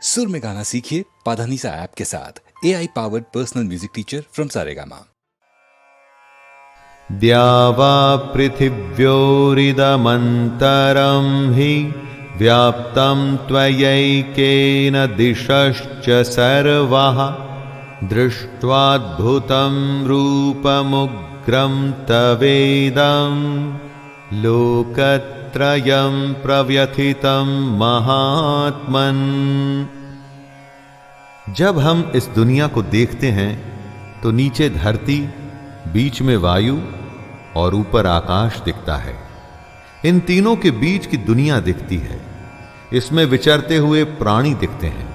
सुर में गाना सीखिए पाधानीसा ऐप के साथ। AI powered personal music teacher from Saregama. द्यावा पृथिव्योरिदमन्तरं हि व्याप्तं त्वयैकेन दिशश्च सर्वः दृष्ट्वाद्भुतं रूपमुग्रं तवेदं लोकत्रयं प्रव्यथितं महात्मन्। जब हम इस दुनिया को देखते हैं तो नीचे धरती, बीच में वायु और ऊपर आकाश दिखता है। इन तीनों के बीच की दुनिया दिखती है। इसमें विचरते हुए प्राणी दिखते हैं।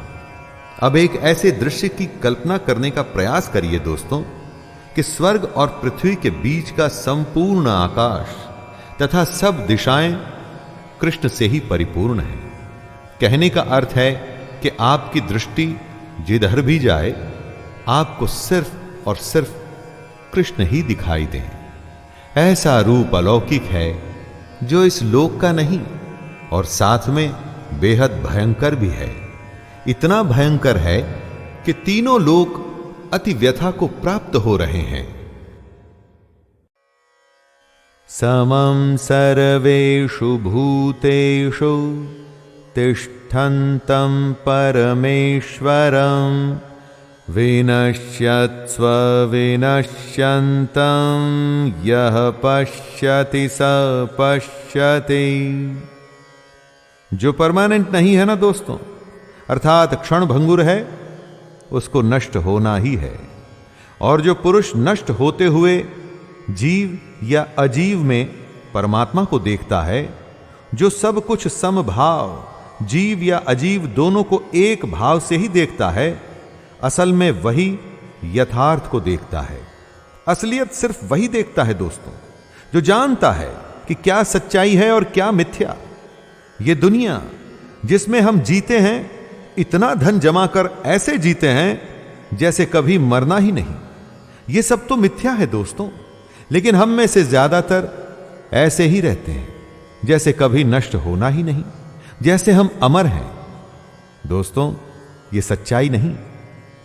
अब एक ऐसे दृश्य की कल्पना करने का प्रयास करिए दोस्तों कि स्वर्ग और पृथ्वी के बीच का संपूर्ण आकाश तथा सब दिशाएं कृष्ण से ही परिपूर्ण है। कहने का अर्थ है कि आपकी दृष्टि जिधर भी जाए आपको सिर्फ और सिर्फ कृष्ण ही दिखाई दें। ऐसा रूप अलौकिक है जो इस लोक का नहीं और साथ में बेहद भयंकर भी है। इतना भयंकर है कि तीनों लोक अति व्यथा को प्राप्त हो रहे हैं। समं सर्वेषु भूतेषु तिष्ठन्तं परमेश्वरं विनश्यत्स्व विनश्यन्तं यः पश्यति स पश्यति। जो परमानेंट नहीं है ना दोस्तों, अर्थात क्षण भंगुर है, उसको नष्ट होना ही है। और जो पुरुष नष्ट होते हुए जीव या अजीव में परमात्मा को देखता है, जो सब कुछ समभाव जीव या अजीव दोनों को एक भाव से ही देखता है, असल में वही यथार्थ को देखता है। असलियत सिर्फ वही देखता है दोस्तों जो जानता है कि क्या सच्चाई है और क्या मिथ्या। ये दुनिया जिसमें हम जीते हैं, इतना धन जमा कर ऐसे जीते हैं जैसे कभी मरना ही नहीं। ये सब तो मिथ्या है दोस्तों, लेकिन हम में से ज्यादातर ऐसे ही रहते हैं जैसे कभी नष्ट होना ही नहीं, जैसे हम अमर हैं। दोस्तों, ये सच्चाई नहीं,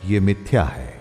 ये मिथ्या है।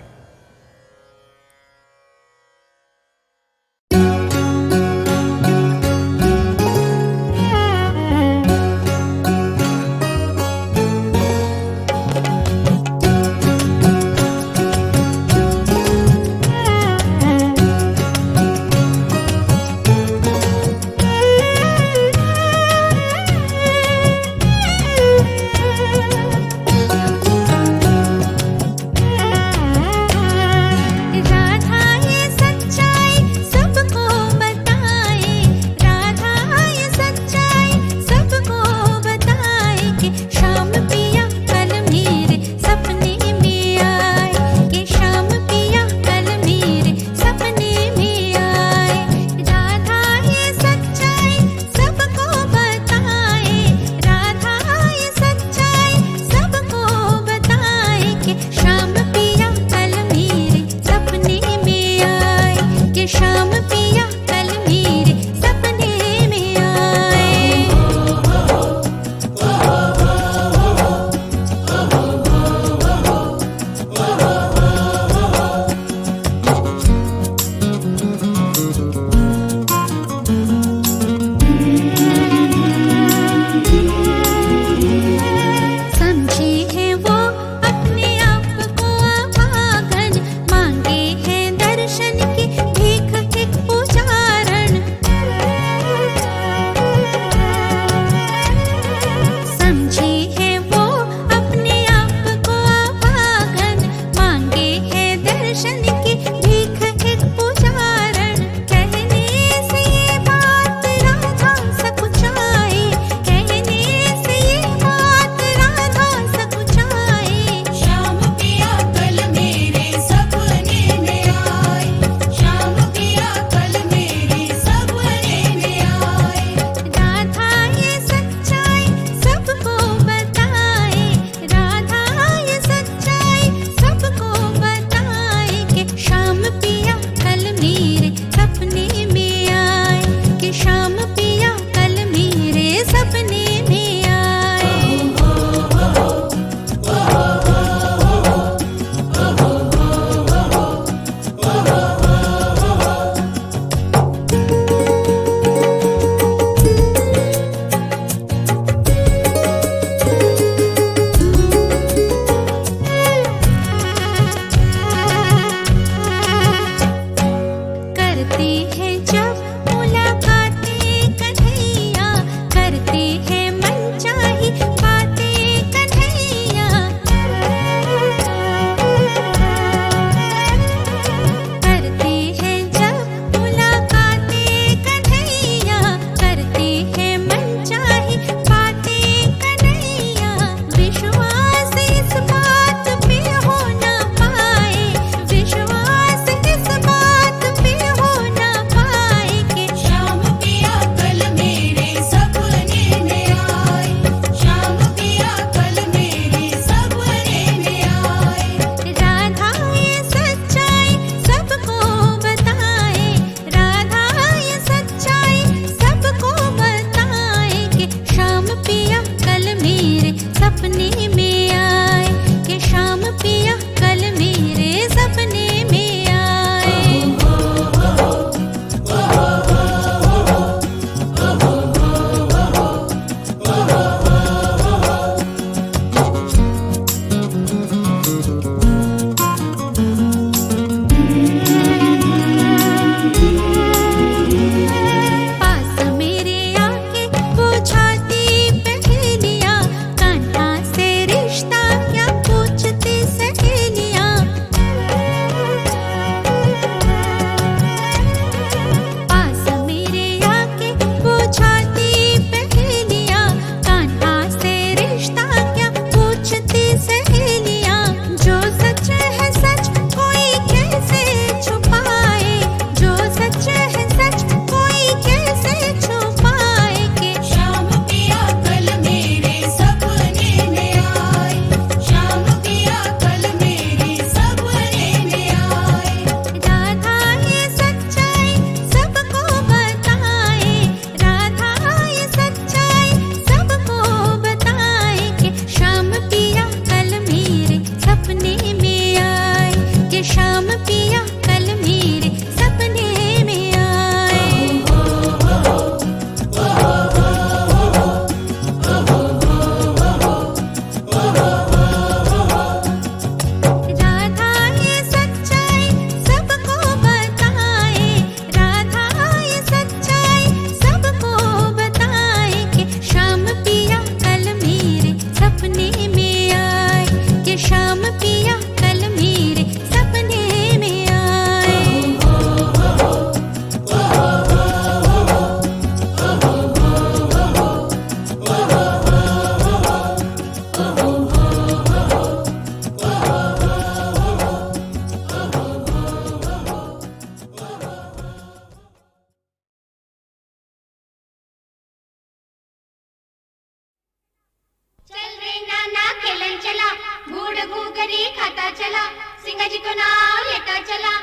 घूगरी खाता चला, सिंह जी को नाव लेता चला।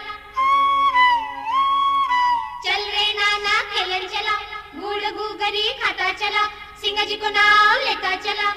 चल रे नाना खेलन चला, गुड़ घूगरी खाता चला, सिंह जी को नाव लेता चला।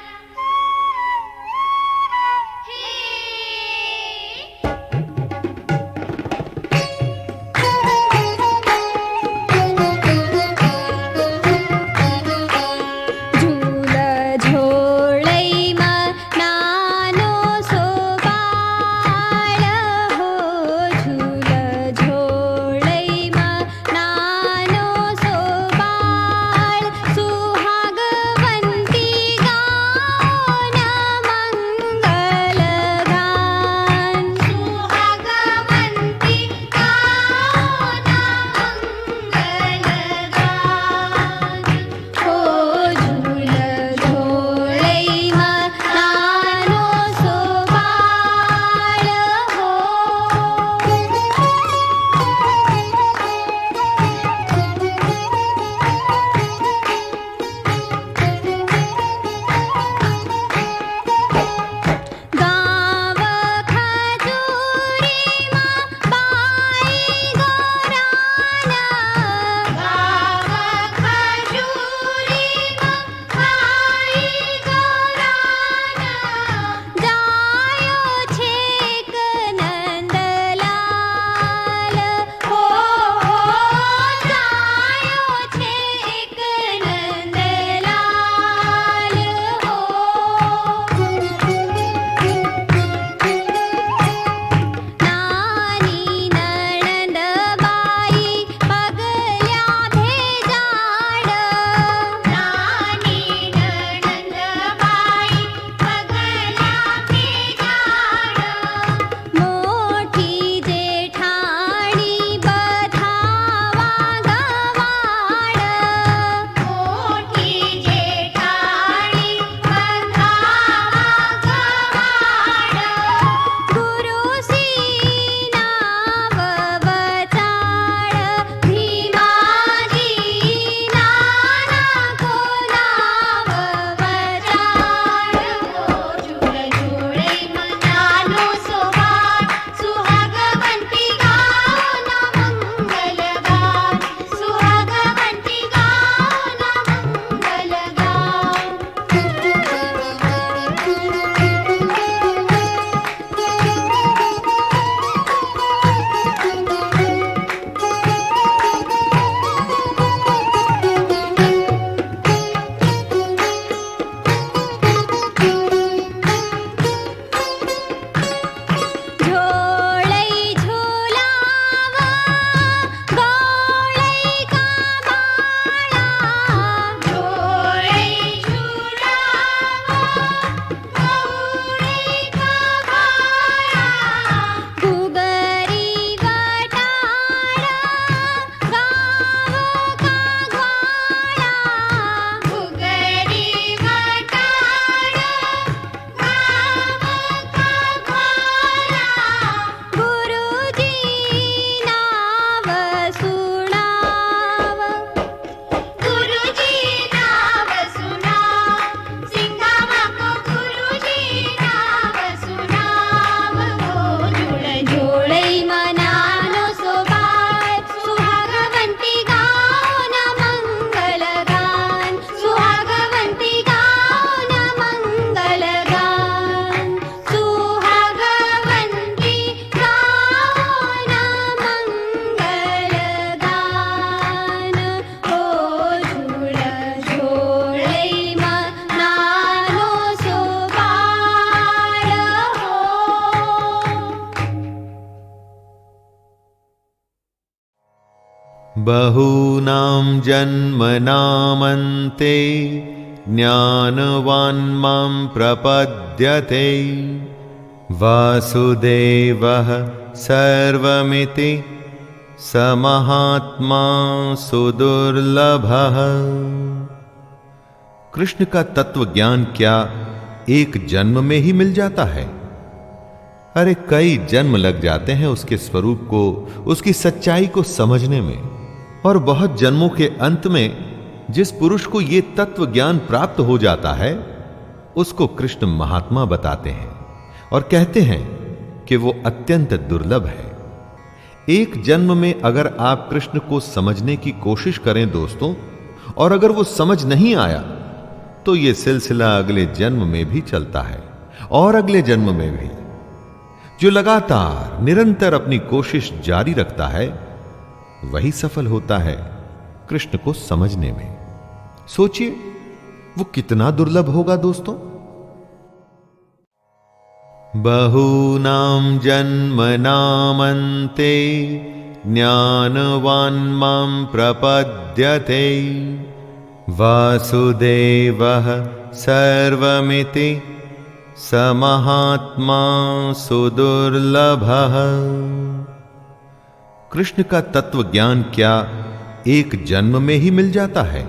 बहूनां जन्मनामन्ते ज्ञानवान् मां प्रपद्यते वासुदेवः सर्वमिति स महात्मा सुदुर्लभः। कृष्ण का तत्व ज्ञान क्या एक जन्म में ही मिल जाता है? अरे कई जन्म लग जाते हैं उसके स्वरूप को, उसकी सच्चाई को समझने में। और बहुत जन्मों के अंत में जिस पुरुष को यह तत्व ज्ञान प्राप्त हो जाता है उसको कृष्ण महात्मा बताते हैं। और कहते हैं कि वो अत्यंत दुर्लभ है। एक जन्म में अगर आप कृष्ण को समझने की कोशिश करें दोस्तों, और अगर वो समझ नहीं आया तो ये सिलसिला अगले जन्म में भी चलता है और अगले जन्म में भी। जो लगातार निरंतर अपनी कोशिश जारी रखता है वही सफल होता है कृष्ण को समझने में। सोचिए वो कितना दुर्लभ होगा दोस्तों। बहूनां जन्मनामन्ते ज्ञानवान् मां प्रपद्यते वासुदेवः सर्वमिति स महात्मा सुदुर्लभः। कृष्ण का तत्व ज्ञान क्या एक जन्म में ही मिल जाता है?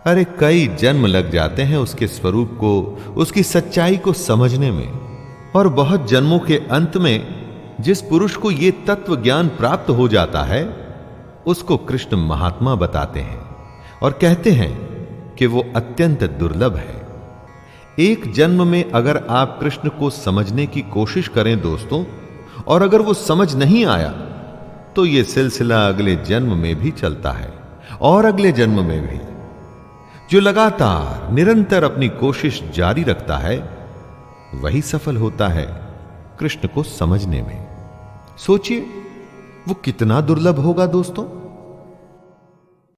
अरे कई जन्म लग जाते हैं उसके स्वरूप को, उसकी सच्चाई को समझने में। और बहुत जन्मों के अंत में जिस पुरुष को यह तत्व ज्ञान प्राप्त हो जाता है उसको कृष्ण महात्मा बताते हैं और कहते हैं कि वो अत्यंत दुर्लभ है। एक जन्म में अगर आप कृष्ण को समझने की कोशिश करें दोस्तों, और अगर वो समझ नहीं आया तो यह सिलसिला अगले जन्म में भी चलता है और अगले जन्म में भी। जो लगातार निरंतर अपनी कोशिश जारी रखता है वही सफल होता है कृष्ण को समझने में। सोचिए वो कितना दुर्लभ होगा दोस्तों।